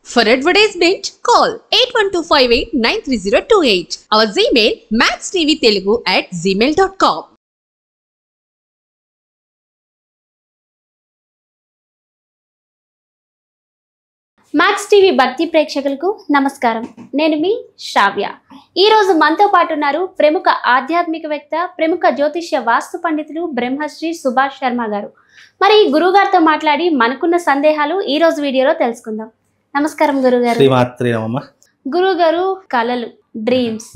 For advertisement, call 8125893028. Our Gmail maxtvtelugu@gmail.com. Max TV భక్తి ప్రేక్షకులకు నమస్కారం. నేను మీ శ్రావ్య. ఈరోజు మనతో పాటు ఉన్నారు ప్రముఖ ఆధ్యాత్మికవేత్త, ప్రముఖ జ్యోతిష్య వాస్తు పండితులు బ్రహ్మశ్రీ సుభాష్ శర్మ గారు. మరి గురుగారితో మాట్లాడి మనకున్న సందేహాలు ఈ రోజు వీడియోలో తెలుసుకుందాం. నమస్కారం గురుగారు. గురుగారు, కళలు, డ్రీమ్స్,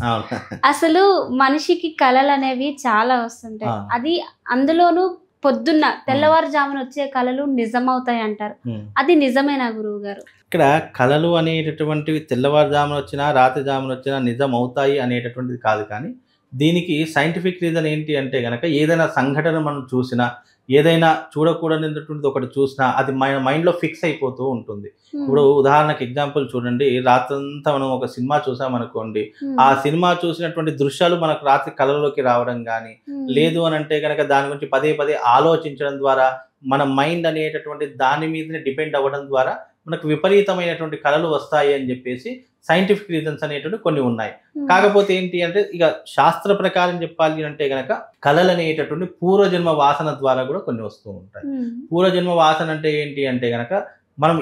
అసలు మనిషికి కళలు అనేవి చాలా వస్తుంటాయి. అది అందులోనూ పొద్దున్న తెల్లవారుజామున వచ్చే కళలు నిజమవుతాయి అంటారు. అది నిజమేనా గురువు గారు? ఇక్కడ కళలు అనేటటువంటివి తెల్లవారుజామున వచ్చినా రాత్రి జామున వచ్చినా నిజం అవుతాయి అనేటటువంటిది కాదు. కానీ దీనికి సైంటిఫిక్ రీజన్ ఏంటి అంటే కనుక ఏదైనా సంఘటన మనం చూసినా, ఏదైనా చూడకూడనిటువంటిది ఒకటి చూసినా అది మైండ్లో ఫిక్స్ అయిపోతూ ఉంటుంది. ఇప్పుడు ఉదాహరణకు ఎగ్జాంపుల్ చూడండి, రాత్రంతా మనం ఒక సినిమా చూసామనుకోండి, ఆ సినిమా చూసినటువంటి దృశ్యాలు మనకు రాత్రి కళలోకి రావడం కానీ, లేదు అని అంటే కనుక దాని గురించి పదే పదే ఆలోచించడం ద్వారా మన మైండ్ అనేటటువంటి దాని మీదనే డిపెండ్ అవ్వడం ద్వారా మనకు విపరీతమైనటువంటి కళలు వస్తాయి అని చెప్పేసి సైంటిఫిక్ రీజన్స్ అనేటువంటి కొన్ని ఉన్నాయి. కాకపోతే ఏంటి అంటే ఇక శాస్త్ర ప్రకారం చెప్పాలి అంటే గనక కళలు అనేటటువంటి పూర్వజన్మ వాసన ద్వారా కూడా కొన్ని వస్తూ ఉంటాయి. పూర్వజన్మ వాసన అంటే ఏంటి అంటే గనక మనం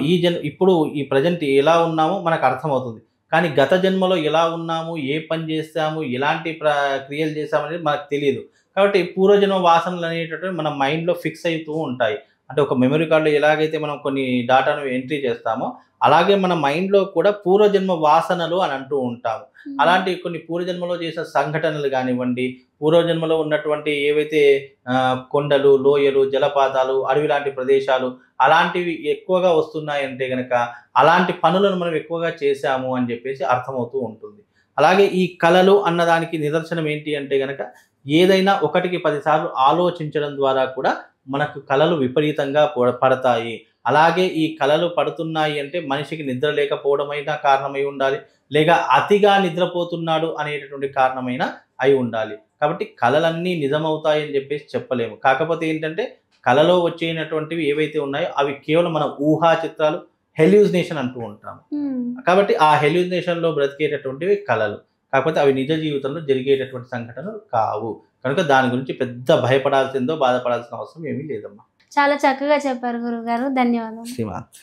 ఇప్పుడు ఈ ప్రజెంట్ ఎలా ఉన్నామో మనకు అర్థమవుతుంది. కానీ గత జన్మలో ఎలా ఉన్నాము, ఏ పని చేస్తాము, ఎలాంటి క్రియలు చేస్తాము అనేది మనకు తెలియదు. కాబట్టి పూర్వజన్మ వాసనలు అనేటటువంటి మన మైండ్లో ఫిక్స్ అవుతూ ఉంటాయి. అంటే ఒక మెమరీ కార్డులో ఎలాగైతే మనం కొన్ని డాటాను ఎంట్రీ చేస్తామో అలాగే మన మైండ్లో కూడా పూర్వజన్మ వాసనలు అని అంటూ ఉంటాము. అలాంటి కొన్ని పూర్వజన్మలో చేసిన సంఘటనలు కానివ్వండి, పూర్వజన్మలో ఉన్నటువంటి ఏవైతే కొండలు, లోయలు, జలపాతాలు, అడవి లాంటి ప్రదేశాలు అలాంటివి ఎక్కువగా వస్తున్నాయంటే కనుక అలాంటి పనులను మనం ఎక్కువగా చేశాము అని చెప్పేసి అర్థమవుతూ ఉంటుంది. అలాగే ఈ కళలు అన్నదానికి నిదర్శనం ఏంటి అంటే కనుక ఏదైనా 1కి 10 సార్లు ఆలోచించడం ద్వారా కూడా మనకు కళలు విపరీతంగా పడతాయి. అలాగే ఈ కళలు పడుతున్నాయి అంటే మనిషికి నిద్ర లేకపోవడమైనా కారణమై ఉండాలి, లేక అతిగా నిద్రపోతున్నాడు అనేటటువంటి కారణమైన అయి ఉండాలి. కాబట్టి కళలన్నీ నిజమవుతాయి అని చెప్పేసి చెప్పలేము. కాకపోతే ఏంటంటే కళలో వచ్చేటటువంటివి ఏవైతే ఉన్నాయో అవి కేవలం మన ఊహా చిత్రాలు, హెల్యూజినేషన్ అంటూ ఉంటాము. కాబట్టి ఆ హెల్యూజినేషన్లో బ్రతికేటటువంటివి కళలు. కాకపోతే అవి నిజ జీవితంలో జరిగేటటువంటి సంఘటనలు కావు. కనుక దాని గురించి పెద్ద భయపడాల్సిందో బాధపడాల్సిన అవసరం ఏమీ లేదమ్మా. చాలా చక్కగా చెప్పారు గురుగారు. ధన్యవాదాలు. శ్రీమాత్.